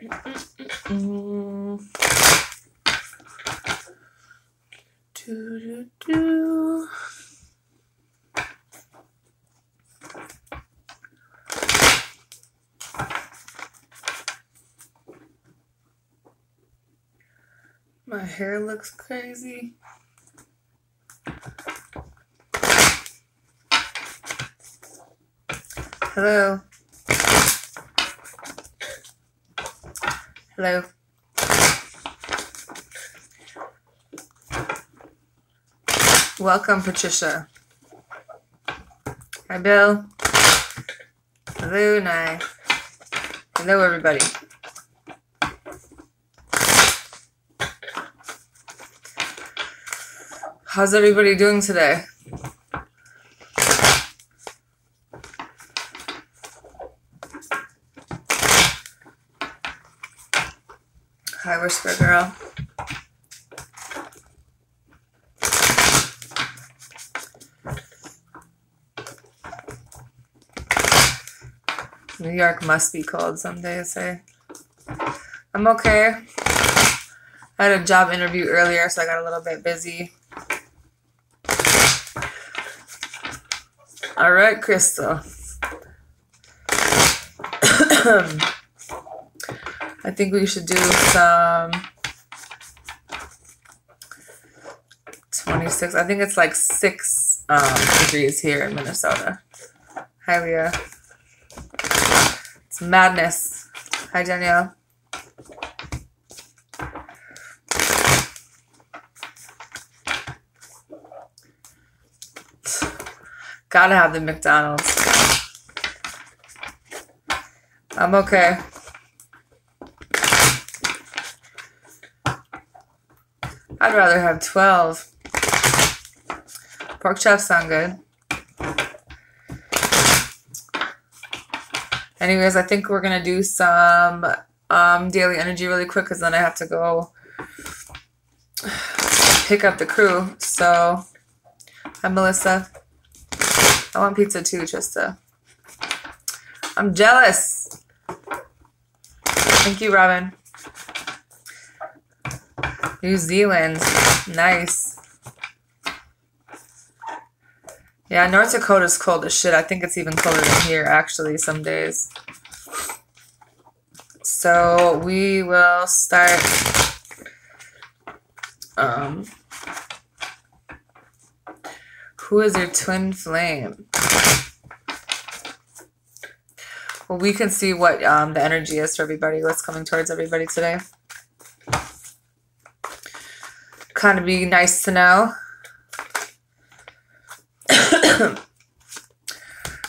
My hair looks crazy. Hello. Hello. Welcome, Patricia. Hi, Bill. Hello, Nye. Hello, everybody. How's everybody doing today? Hi, Whisper Girl. New York must be cold some days, eh? I'm okay. I had a job interview earlier, so I got a little bit busy. All right, Crystal. I think we should do some 26. I think it's like 6 degrees here in Minnesota. Hi, Leah. It's madness. Hi, Danielle. Gotta have the McDonald's. I'm okay. I'd rather have 12. Pork chops sound good. Anyways, I think we're going to do some daily energy really quick because then I have to go pick up the crew. So, hi, Melissa. I want pizza too, Trista. I'm jealous. Thank you, Robin. New Zealand. Nice. Yeah, North Dakota's cold as shit. I think it's even colder than here, actually, some days. So we will start who is your twin flame? Well, we can see what the energy is for everybody, what's coming towards everybody today. Kind of be nice to know.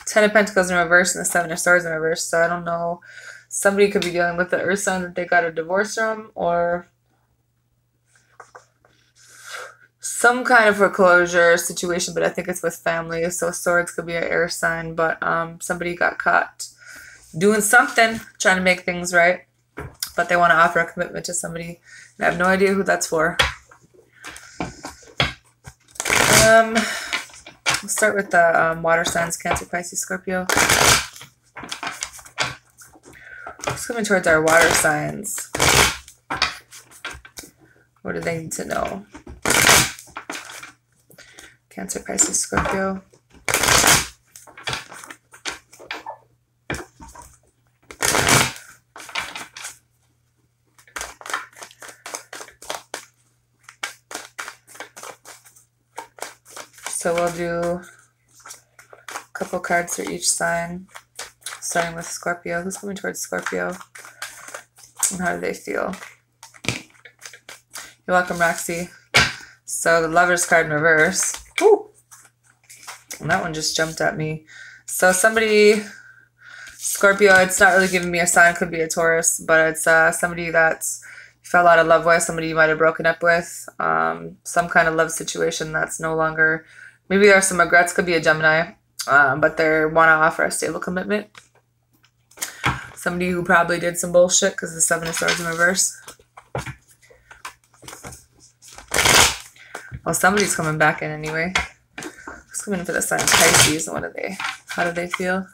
10 of Pentacles in reverse and the 7 of Swords in reverse. So I don't know. Somebody could be dealing with the earth sign that they got a divorce from, or some kind of foreclosure situation, but I think it's with family. So Swords could be an air sign, but somebody got caught doing something, trying to make things right, but they want to offer a commitment to somebody. And I have no idea who that's for. We'll start with the water signs, Cancer, Pisces, Scorpio. What's coming towards our water signs? What do they need to know? Cancer, Pisces, Scorpio. So we'll do a couple cards for each sign, starting with Scorpio. Who's coming towards Scorpio? And how do they feel? You're welcome, Roxy. So the Lover's card in reverse. Woo! And that one just jumped at me. So somebody, Scorpio, it's not really giving me a sign. It could be a Taurus, but it's somebody that's you fell out of love with, somebody you might have broken up with, some kind of love situation that's no longer. Maybe there are some regrets. Could be a Gemini, but they want to offer a stable commitment. Somebody who probably did some bullshit because the 7 of Swords in reverse. Well, somebody's coming back in anyway. Who's coming in for the sign of Pisces? And what are they? How do they feel?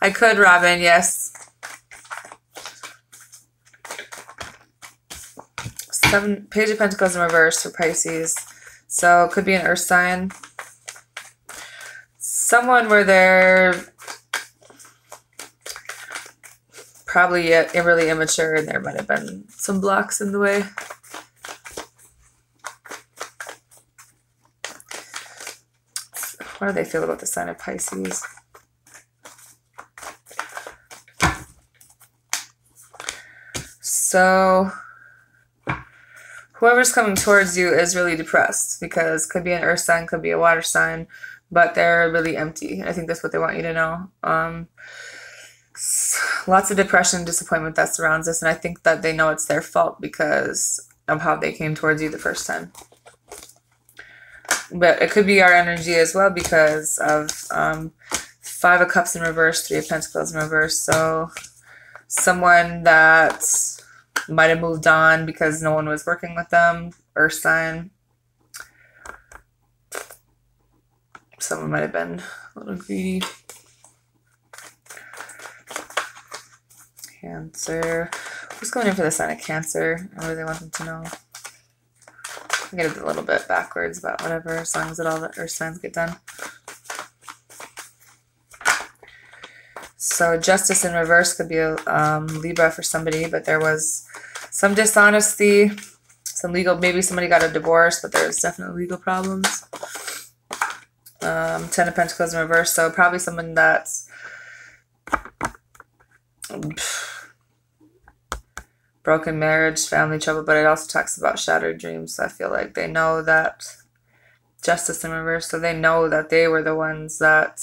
I could, Robin, yes. 7, Page of Pentacles in reverse for Pisces. So it could be an earth sign. Someone where they're probably really immature and there might have been some blocks in the way. What do they feel about the sign of Pisces? So whoever's coming towards you is really depressed because could be an earth sign, could be a water sign, but they're really empty. I think that's what they want you to know. Lots of depression and disappointment that surrounds us, and I think that they know it's their fault because of how they came towards you the first time. But it could be our energy as well because of 5 of Cups in reverse, 3 of Pentacles in reverse. So someone that might have moved on because no one was working with them, earth sign. Someone might have been a little greedy. Cancer. Who's going in for the sign of Cancer? What do they want them to know? I get it a little bit backwards, but whatever, as long as all the earth signs get done. So Justice in reverse could be a Libra for somebody, but there was some dishonesty, some legal, maybe somebody got a divorce, but there's definitely legal problems. 10 of Pentacles in reverse, so probably someone that's broken marriage, family trouble, but it also talks about shattered dreams. So I feel like they know that Justice in reverse, so they know that they were the ones that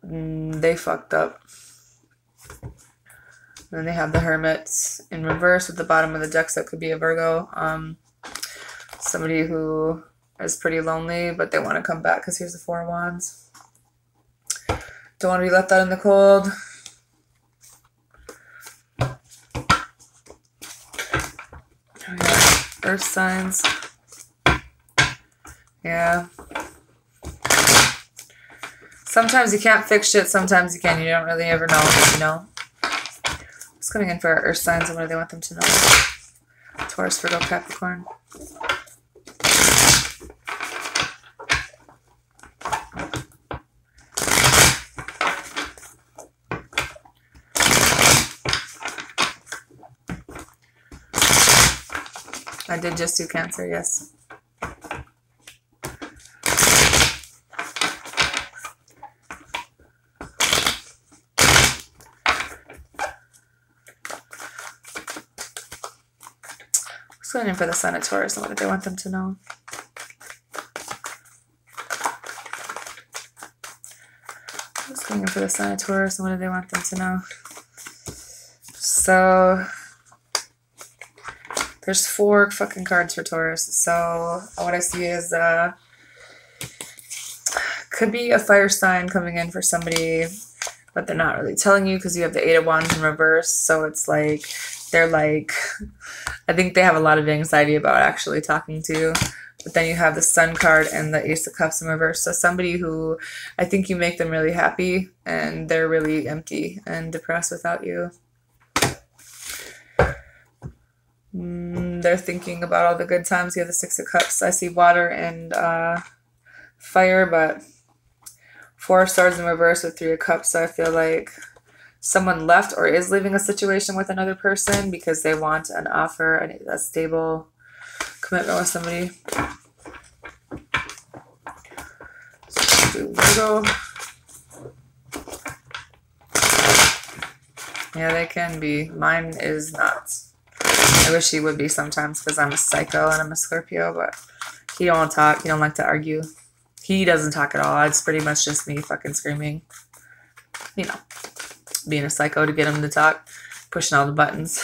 they fucked up. And then they have the Hermit in reverse at the bottom of the deck, so it could be a Virgo. Somebody who is pretty lonely, but they want to come back because here's the 4 of Wands. Don't want to be left out in the cold. Earth signs. Yeah. Sometimes you can't fix shit, sometimes you can. You don't really ever know, you know. What's coming in for our earth signs and what do they want them to know? Taurus, Virgo, Capricorn. I did just do Cancer, yes. What's going in for the Sun of Taurus and what do they want them to know? What's going in for the Sun of Taurus and what do they want them to know? So there's 4 fucking cards for Taurus. So what I see is could be a fire sign coming in for somebody, but they're not really telling you because you have the 8 of Wands in reverse. So it's like they're like, I think they have a lot of anxiety about actually talking to you. But then you have the Sun card and the Ace of Cups in reverse. So somebody who I think you make them really happy and they're really empty and depressed without you. They're thinking about all the good times. You have the 6 of Cups. I see water and fire, but 4 of Swords in reverse with 3 of Cups. So I feel like someone left or is leaving a situation with another person because they want an offer, a stable commitment with somebody. So let's do Virgo. Yeah, they can be. Mine is not. I wish he would be sometimes because I'm a psycho and I'm a Scorpio, but he don't talk. He don't like to argue. He doesn't talk at all. It's pretty much just me fucking screaming. You know, being a psycho to get him to talk, pushing all the buttons.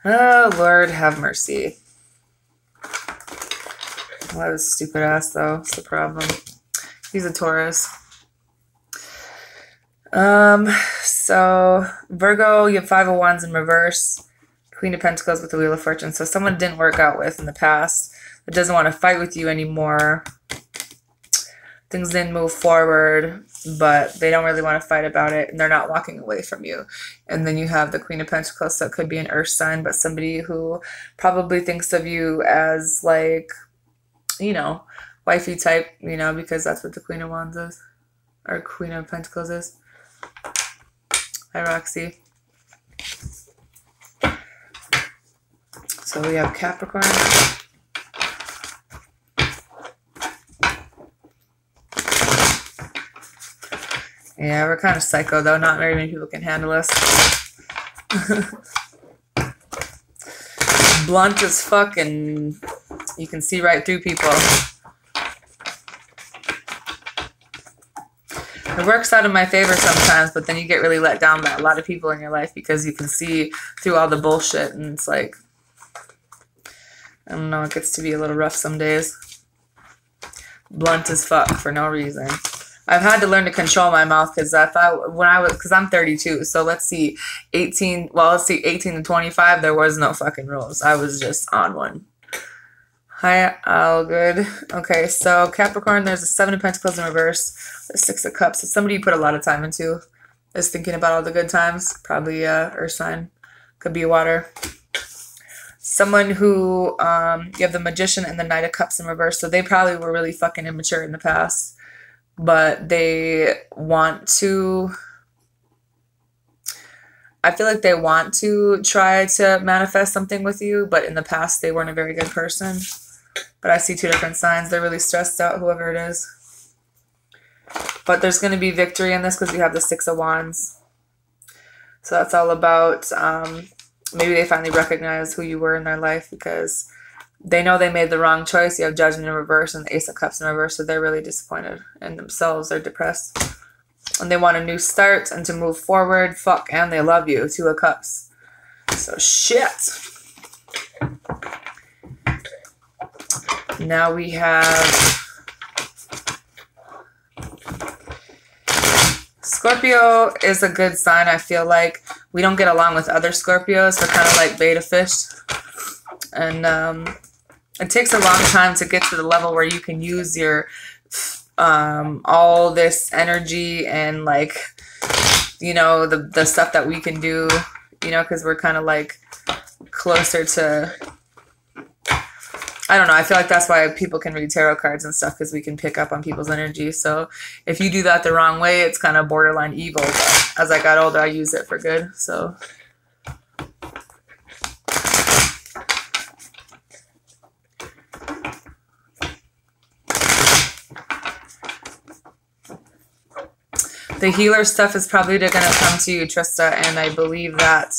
Oh, Lord, have mercy. Well, that was stupid ass, though. That's the problem. He's a Taurus. So Virgo, you have 5 of Wands in reverse, Queen of Pentacles with the Wheel of Fortune. So someone didn't work out with in the past that doesn't want to fight with you anymore. things didn't move forward, but they don't really want to fight about it, and they're not walking away from you. And then you have the Queen of Pentacles, so it could be an earth sign, but somebody who probably thinks of you as like, you know, wifey type, you know, because that's what the Queen of Wands is, or Queen of Pentacles is. Hi, Roxy. So we have Capricorn. Yeah, we're kind of psycho, though. Not very many people can handle us. Blunt as fuck, and you can see right through people. It works out in my favor sometimes, but then you get really let down by a lot of people in your life because you can see through all the bullshit, and it's like, I don't know, it gets to be a little rough some days. Blunt as fuck for no reason. I've had to learn to control my mouth because because I'm 32, so let's see, 18 to 25, there was no fucking rules. I was just on one. Hi, all good. Okay, so Capricorn, there's a 7 of Pentacles in reverse, the 6 of Cups. So somebody you put a lot of time into is thinking about all the good times. Probably earth sign. Could be water. Someone who, you have the Magician and the Knight of Cups in reverse, so they probably were really fucking immature in the past. But they want to, I feel like they want to try to manifest something with you, but in the past they weren't a very good person. But I see 2 different signs. They're really stressed out, whoever it is. But there's going to be victory in this because you have the 6 of Wands. So that's all about, maybe they finally recognize who you were in their life because they know they made the wrong choice. You have Judgment in reverse and the Ace of Cups in reverse, so they're really disappointed in themselves. They're depressed. And they want a new start and to move forward. Fuck, and they love you. 2 of Cups. So shit. Now we have Scorpio is a good sign. I feel like we don't get along with other Scorpios. We're kind of like beta fish. And it takes a long time to get to the level where you can use your all this energy and like, you know, the stuff that we can do, you know, because we're kind of like closer to, I don't know, I feel like that's why people can read tarot cards and stuff, because we can pick up on people's energy. So if you do that the wrong way, it's kind of borderline evil. But as I got older, I used it for good. So the healer stuff is probably going to come to you, Trista, and I believe that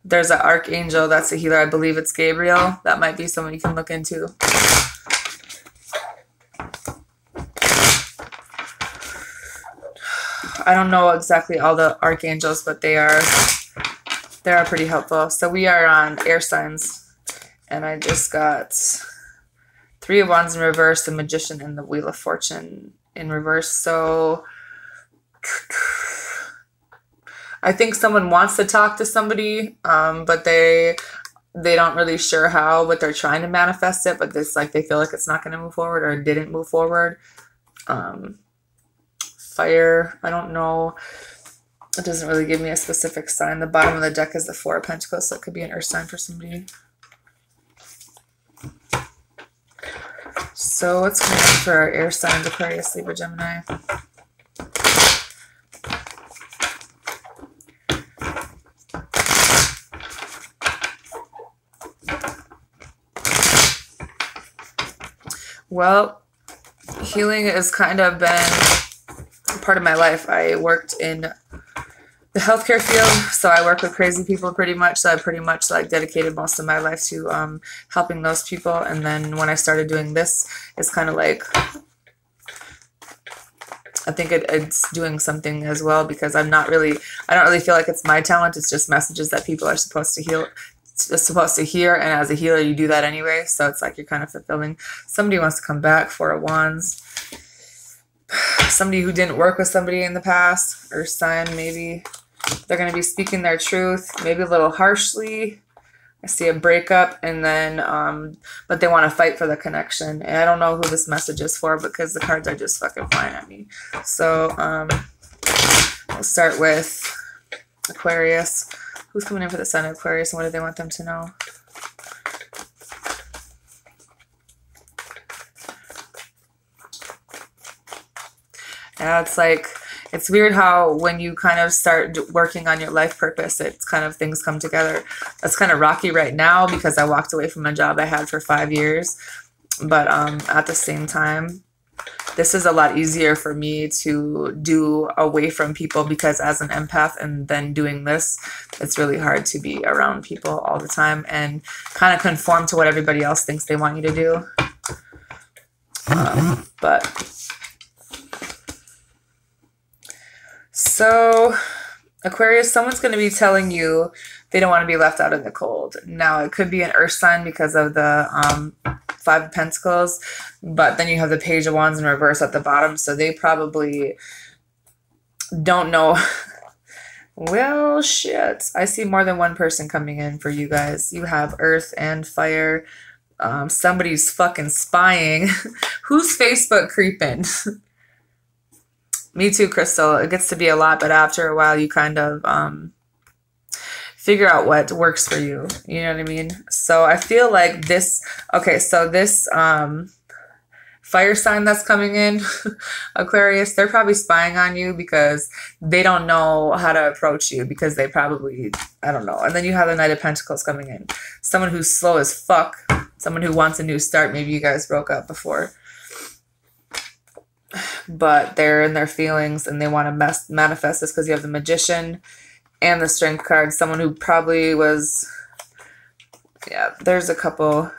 there's an archangel that's a healer. I believe it's Gabriel. That might be someone you can look into. I don't know exactly all the archangels, but they are pretty helpful. So we are on air signs, and I just got 3 of Wands in reverse, the Magician, and the Wheel of Fortune in reverse. So I think someone wants to talk to somebody, but they don't really sure how, but they're trying to manifest it, but it's like they feel like it's not going to move forward or didn't move forward. Fire, I don't know. It doesn't really give me a specific sign. The bottom of the deck is the 4 of Pentacles, so it could be an earth sign for somebody. So what's going on for our air signs, Aquarius, Libra, Gemini? Well, healing has kind of been part of my life. I worked in the healthcare field, so I work with crazy people pretty much. So I pretty much like dedicated most of my life to helping those people. And then when I started doing this, it's kind of like, I think it's doing something as well, because I don't really feel like it's my talent. It's just messages that people are supposed to hear, and as a healer you do that anyway, so it's like you're kind of fulfilling. Somebody wants to come back, 4 of Wands. Somebody who didn't work with somebody in the past, earth sign, maybe they're going to be speaking their truth, maybe a little harshly, I see a breakup, and then, but they want to fight for the connection. And I don't know who this message is for because the cards are just fucking flying at me. So, we'll start with Aquarius. Who's coming in for the Sun of Aquarius, and what do they want them to know? Yeah, it's like, it's weird how when you kind of start working on your life purpose, it's kind of things come together. That's kind of rocky right now because I walked away from a job I had for 5 years. But at the same time, this is a lot easier for me to do away from people because as an empath and then doing this, it's really hard to be around people all the time and kind of conform to what everybody else thinks they want you to do. But so, Aquarius, someone's going to be telling you they don't want to be left out in the cold. Now, it could be an earth sign because of the Five of Pentacles, but then you have the Page of Wands in reverse at the bottom, so they probably don't know. Well, shit. I see more than one person coming in for you guys. You have earth and fire. Somebody's fucking spying. Who's Facebook creeping? Me too, Crystal. It gets to be a lot, but after a while, you kind of figure out what works for you. You know what I mean? So I feel like this, okay, so this fire sign that's coming in, Aquarius, they're probably spying on you because they don't know how to approach you because they probably, I don't know. And then you have the Knight of Pentacles coming in. Someone who's slow as fuck. Someone who wants a new start. Maybe you guys broke up before. But they're in their feelings and they want to manifest this because you have the Magician and the Strength card. Someone who probably was, yeah, there's a couple.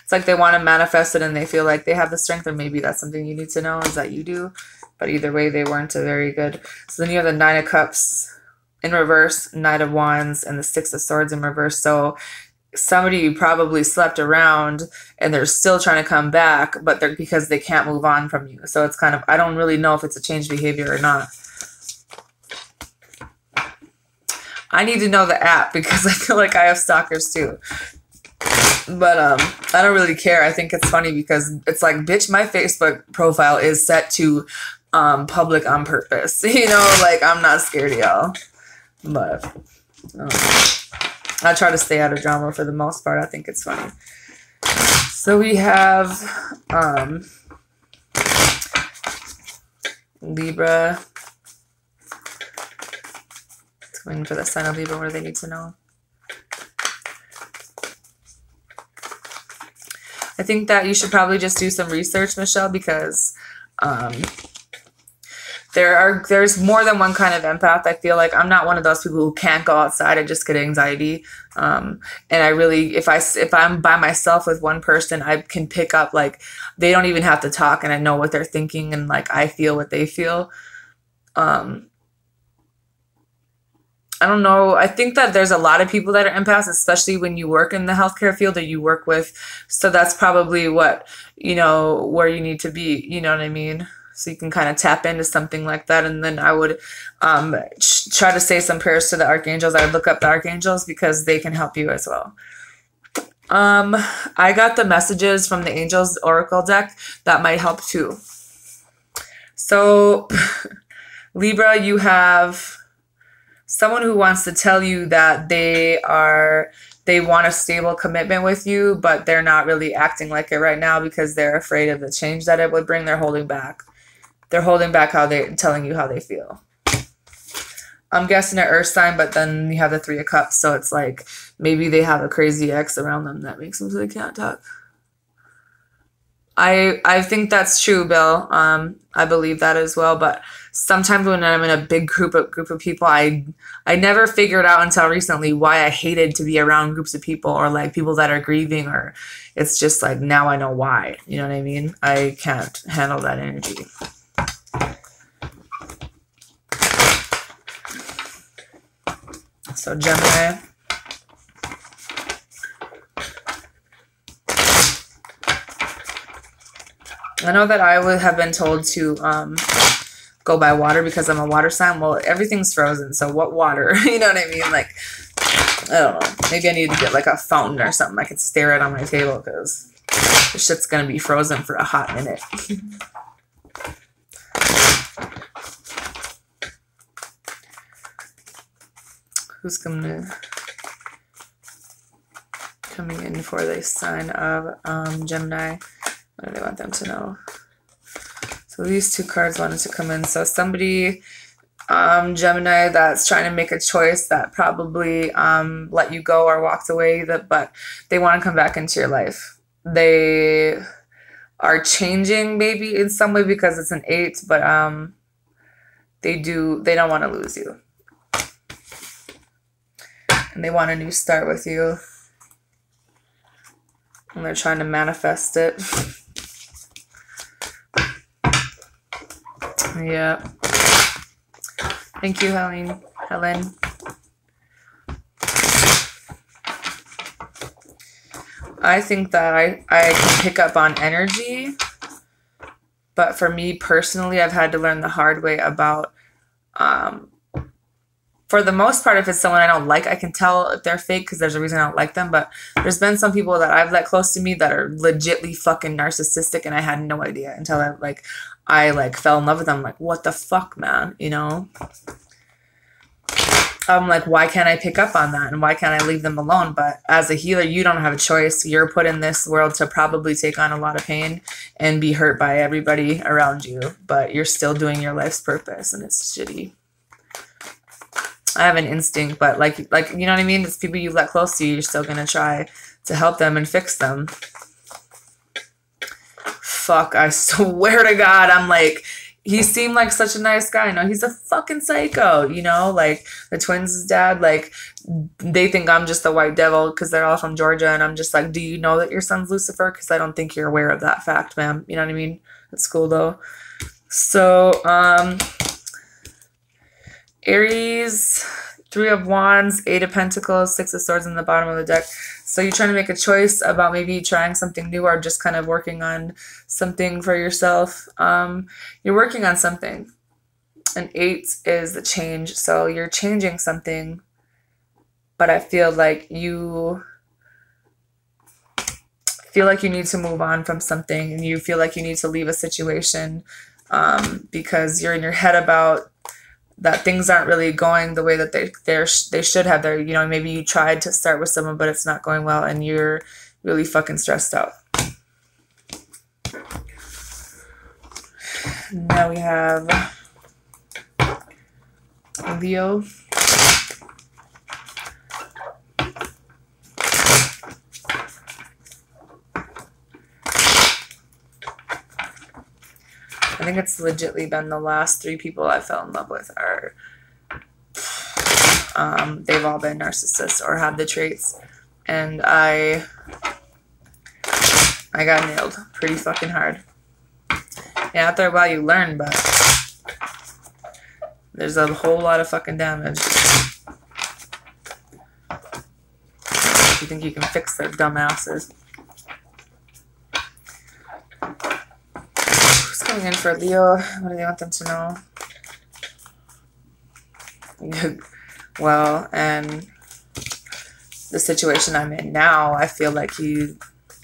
It's like they want to manifest it and they feel like they have the strength, or maybe that's something you need to know is that you do. But either way, they weren't a very good. So then you have the Nine of Cups in reverse, Knight of Wands, and the Six of Swords in reverse. So somebody probably slept around and they're still trying to come back, but they're because they can't move on from you. So it's kind of, I don't really know if it's a change behavior or not. I need to know the app because I feel like I have stalkers too. But I don't really care. I think it's funny because it's like, bitch, my Facebook profile is set to public on purpose. You know, like I'm not scared of y'all. But I try to stay out of drama for the most part. I think it's funny. So we have Libra. It's going for the sign of Libra. What do they need to know? I think that you should probably just do some research, Michelle, because there's more than one kind of empath. I feel like I'm not one of those people who can't go outside. I just get anxiety. And I really, if I'm by myself with one person, I can pick up, like, they don't even have to talk and I know what they're thinking and like I feel what they feel. I don't know. I think that there's a lot of people that are empaths, especially when you work in the healthcare field that you work with. So that's probably what, you know, where you need to be, you know what I mean? So you can kind of tap into something like that. And then I would try to say some prayers to the archangels. I would look up the archangels because they can help you as well. I got the messages from the Angels Oracle deck that might help too. So Libra, you have someone who wants to tell you that they want a stable commitment with you, but they're not really acting like it right now because they're afraid of the change that it would bring. They're holding back. They're holding back telling you how they feel. I'm guessing an earth sign, but then you have the Three of Cups, so it's like maybe they have a crazy ex around them that makes them so they can't talk. I think that's true, Bill. I believe that as well. But sometimes when I'm in a big group of people, I never figured out until recently why I hated to be around groups of people or like people that are grieving, or it's just like now I know why. You know what I mean? I can't handle that energy. So Gemini. I know that I would have been told to go by water because I'm a water sign. Well, everything's frozen, so what water? You know what I mean? Like, I don't know. Maybe I need to get like a fountain or something I can stare at on my table because this shit's gonna be frozen for a hot minute. Who's coming in for the sign of Gemini? What do they want them to know? So these two cards wanted to come in. So somebody, Gemini, that's trying to make a choice that probably let you go or walked away, but they want to come back into your life. They are changing maybe in some way because it's an 8, but they don't want to lose you. And they want a new start with you. And they're trying to manifest it. Yeah. Thank you, Helen. I think that I can pick up on energy. But for me personally, I've had to learn the hard way about for the most part, if it's someone I don't like, I can tell if they're fake because there's a reason I don't like them. But there's been some people that I've let close to me that are legitly fucking narcissistic, and I had no idea until I fell in love with them. Like, what the fuck, man? You know? I'm like, why can't I pick up on that? And why can't I leave them alone? But as a healer, you don't have a choice. You're put in this world to probably take on a lot of pain and be hurt by everybody around you. But you're still doing your life's purpose, and it's shitty. I have an instinct, but like you know what I mean? It's people you let close to you, you're still going to try to help them and fix them. Fuck, I swear to God, I'm like, he seemed like such a nice guy. No, he's a fucking psycho, you know? Like, the twins' dad, like, they think I'm just the white devil because they're all from Georgia, and I'm just like, do you know that your son's Lucifer? Because I don't think you're aware of that fact, ma'am. You know what I mean? That's cool, though. So, Aries, 3 of Wands, 8 of Pentacles, 6 of Swords in the bottom of the deck. So you're trying to make a choice about maybe trying something new or just kind of working on something for yourself. You're working on something. And 8 is the change. So you're changing something. But I feel like you need to move on from something. And you feel like you need to leave a situation because you're in your head about that things aren't really going the way that they should have. You know, maybe you tried to start with someone, but it's not going well, and you're really fucking stressed out. Now we have Leo. I think it's legitly been the last 3 people I fell in love with are, they've all been narcissists or have the traits. And I got nailed pretty fucking hard. Yeah, after a while you learn, but there's a whole lot of fucking damage. You think you can fix their dumb asses. Coming in for Leo. What do they want them to know? Well, and the situation I'm in now, I feel like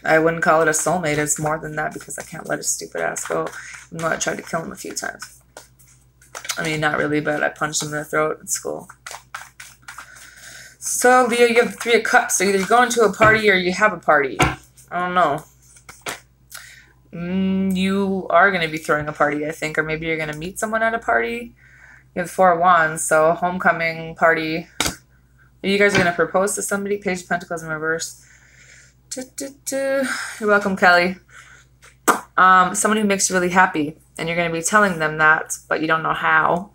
I wouldn't call it a soulmate. It's more than that because I can't let his stupid ass go. Even though I tried to kill him a few times. I mean, not really, but I punched him in the throat at school. So, Leo, you have the 3 of Cups. So either you're going to a party or you have a party. I don't know. You are going to be throwing a party, I think, or maybe you're going to meet someone at a party. You have 4 of Wands, so homecoming party. You guys are going to propose to somebody. Page of Pentacles in reverse. You're welcome, Kelly. Someone who makes you really happy, and you're going to be telling them that, but you don't know how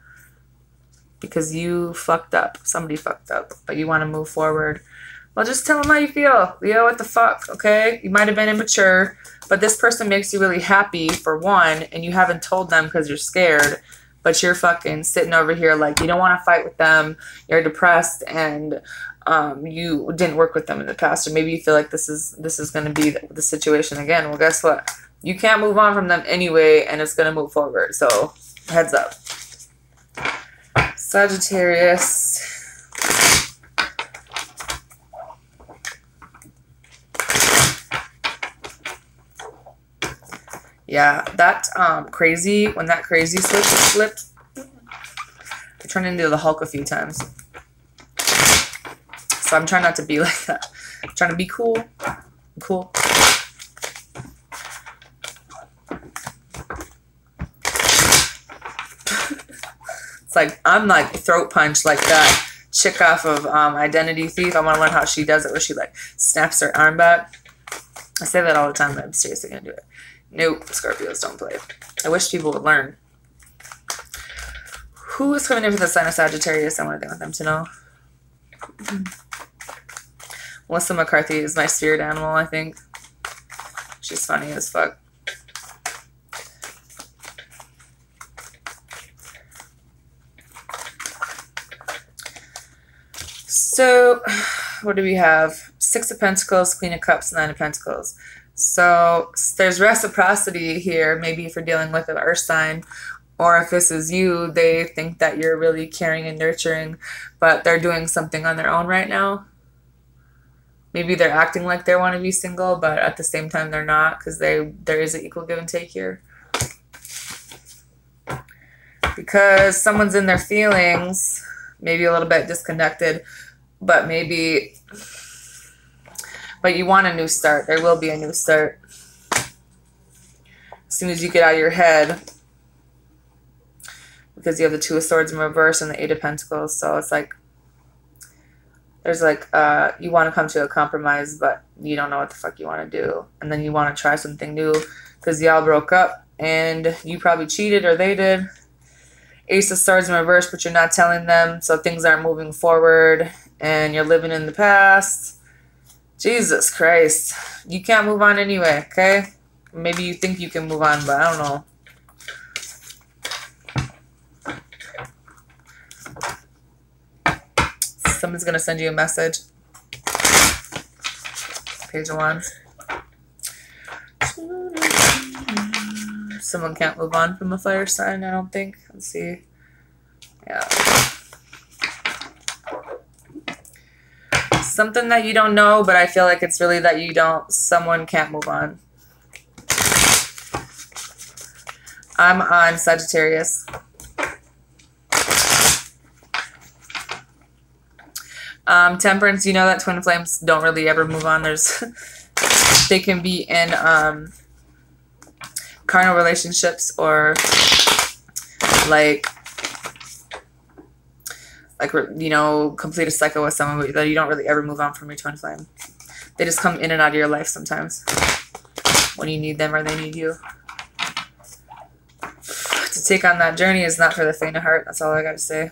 because you fucked up. Somebody fucked up, but you want to move forward. Well, just tell them how you feel. Leo, what the fuck, okay? You might have been immature, but this person makes you really happy, for one, and you haven't told them because you're scared, but you're fucking sitting over here like you don't want to fight with them, you're depressed, and you didn't work with them in the past, or maybe you feel like this is going to be the situation again. Well, guess what? You can't move on from them anyway, and it's going to move forward, so heads up. Sagittarius. Yeah, that crazy, when that crazy switch is flipped, I turned into the Hulk a few times. So I'm trying not to be like that. I'm trying to be cool. Cool. It's like, I'm like throat punch like that chick off of Identity Thief. I want to learn how she does it, where she like snaps her arm back. I say that all the time, but I'm seriously going to do it. Nope, Scorpios don't play. I wish people would learn. Who is coming in for the sign of Sagittarius? I want to want them to know. Melissa McCarthy is my spirit animal, I think. She's funny as fuck. So, what do we have? 6 of Pentacles, Queen of Cups, 9 of Pentacles. So, there's reciprocity here. Maybe if you're dealing with an earth sign, or if this is you, they think that you're really caring and nurturing, but they're doing something on their own right now. Maybe they're acting like they want to be single, but at the same time they're not, because there is an equal give and take here. Because someone's in their feelings, maybe a little bit disconnected, but you want a new start. There will be a new start. As soon as you get out of your head, because you have the 2 of Swords in reverse and the 8 of Pentacles, so it's like, there's like, you want to come to a compromise, but you don't know what the fuck you want to do. And then you want to try something new because y'all broke up and you probably cheated or they did. Ace of Swords in reverse, but you're not telling them, so things aren't moving forward and you're living in the past. Jesus Christ. You can't move on anyway, okay? Maybe you think you can move on, but I don't know. Someone's going to send you a message. Page of Wands. Someone can't move on from a fire sign, I don't think. Let's see. Yeah. Something that you don't know, but I feel like it's really that you don't. Someone can't move on. I'm on Sagittarius. Temperance, you know that twin flames don't really ever move on. They can be in carnal relationships or like you know, complete a cycle with someone that you don't really ever move on from your twin flame. They just come in and out of your life sometimes when you need them or they need you. To take on that journey is not for the faint of heart. That's all I gotta say.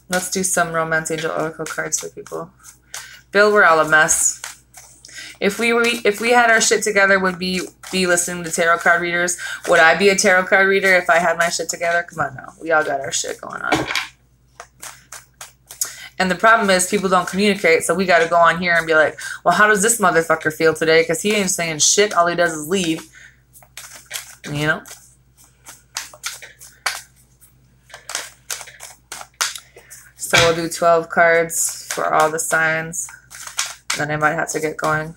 Let's do some Romance Angel Oracle cards for people. Bill, we're all a mess. If we had our shit together, would be listening to tarot card readers? Would I be a tarot card reader if I had my shit together? Come on now. We all got our shit going on. And the problem is people don't communicate, so we got to go on here and be like, well, how does this motherfucker feel today? Because he ain't saying shit. All he does is leave. You know? So we'll do 12 cards for all the signs. Then I might have to get going.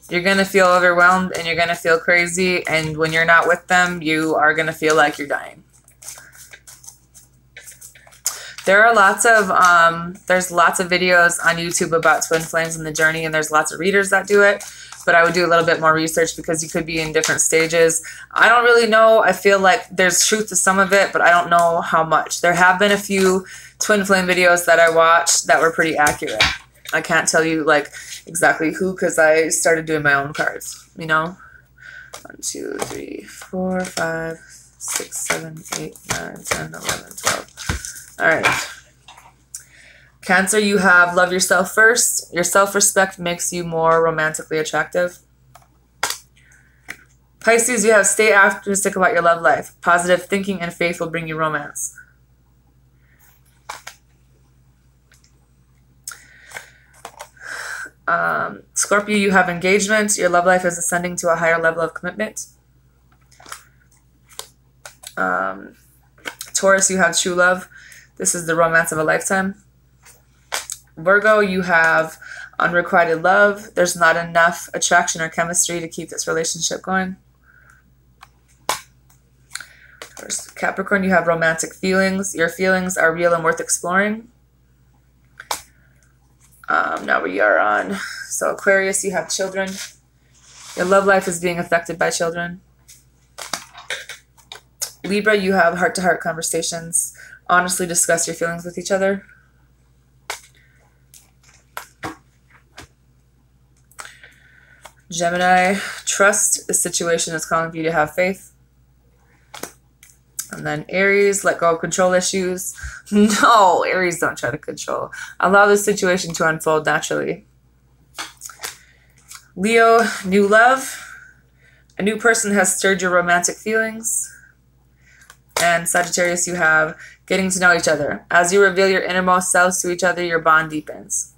You're going to feel overwhelmed and you're going to feel crazy. And when you're not with them, you are going to feel like you're dying. There are there's lots of videos on YouTube about twin flames and the journey, and there's lots of readers that do it. But I would do a little bit more research because you could be in different stages. I don't really know. I feel like there's truth to some of it, but I don't know how much. There have been a few twin flame videos that I watched that were pretty accurate. I can't tell you like exactly who because I started doing my own cards, you know? 1, 2, 3, 4, 5, 6, 7, 8, 9, 10, 11, 12. All right. Cancer, you have love yourself first. Your self-respect makes you more romantically attractive. Pisces, you have stay optimistic about your love life. Positive thinking and faith will bring you romance. Scorpio, you have engagement. Your love life is ascending to a higher level of commitment. Taurus, you have true love. This is the romance of a lifetime. Virgo, you have unrequited love. There's not enough attraction or chemistry to keep this relationship going. Capricorn, you have romantic feelings. Your feelings are real and worth exploring. Now we are on. So Aquarius, you have children. Your love life is being affected by children. Libra, you have heart-to-heart conversations. Honestly discuss your feelings with each other. Gemini, trust the situation is calling for you to have faith. And then Aries, let go of control issues. No, Aries, don't try to control. Allow the situation to unfold naturally. Leo, new love. A new person has stirred your romantic feelings. And Sagittarius, you have getting to know each other. As you reveal your innermost selves to each other, your bond deepens.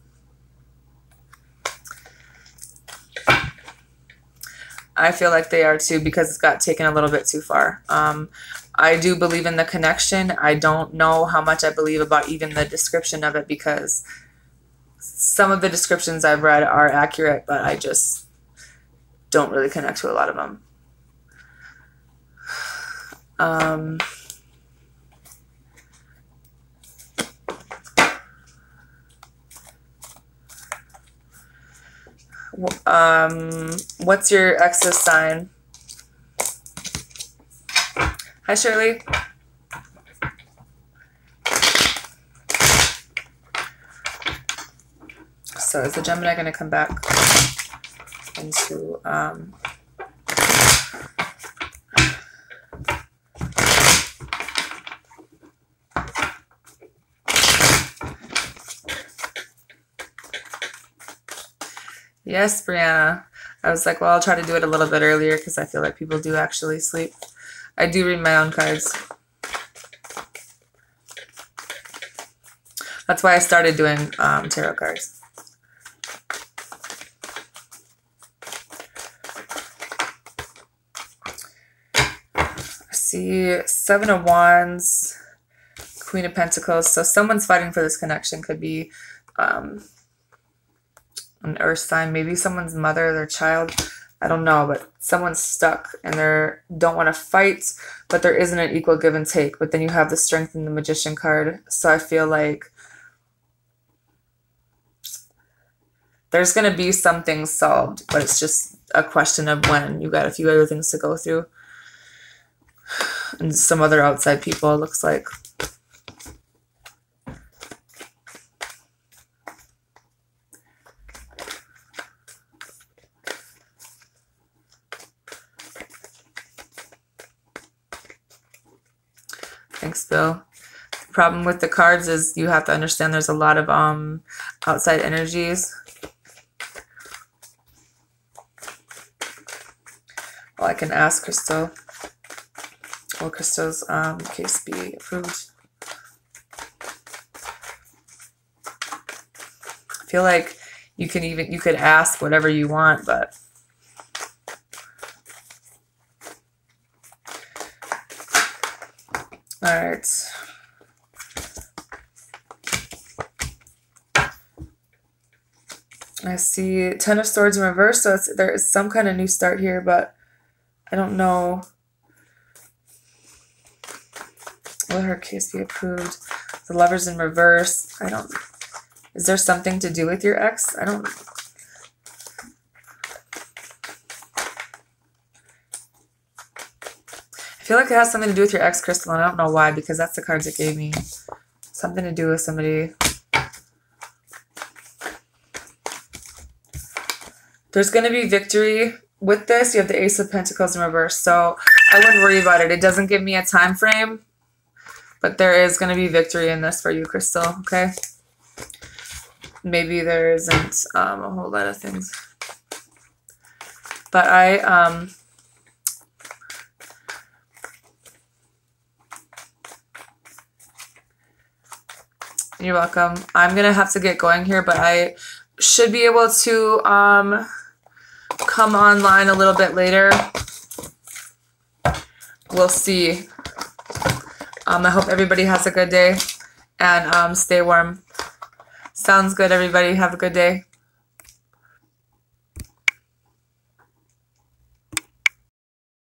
I feel like they are too, because it got taken a little bit too far. I do believe in the connection. I don't know how much I believe about even the description of it, because some of the descriptions I've read are accurate, but I just don't really connect to a lot of them. What's your ex's sign? Hi, Shirley. So is the Gemini going to come back into Yes, Brianna. I was like, well, I'll try to do it a little bit earlier because I feel like people do actually sleep. I do read my own cards. That's why I started doing tarot cards. I see Seven of Wands, Queen of Pentacles. So someone's fighting for this connection. Could be an earth sign, maybe someone's mother, their child. I don't know, but someone's stuck and they don't want to fight, but there isn't an equal give and take. But then you have the Strength and the Magician card. So I feel like there's going to be some things solved, but it's just a question of when. You got a few other things to go through. And some other outside people, it looks like. Thanks, Bill. The problem with the cards is you have to understand there's a lot of outside energies. Well, I can ask Crystal. Will Crystal's case be approved? I feel like you could ask whatever you want, but all right. I see Ten of Swords in reverse, so there is some kind of new start here, but I don't know. Will her case be approved? The Lovers in reverse. Is there something to do with your ex? I feel like it has something to do with your ex, Crystal, and I don't know why, because that's the cards it gave me. Something to do with somebody. There's going to be victory with this. You have the Ace of Pentacles in reverse, so I wouldn't worry about it. It doesn't give me a time frame, but there is going to be victory in this for you, Crystal, okay? Maybe there isn't a whole lot of things. But you're welcome. I'm going to have to get going here, but I should be able to come online a little bit later. We'll see. I hope everybody has a good day and stay warm. Sounds good, everybody. Have a good day.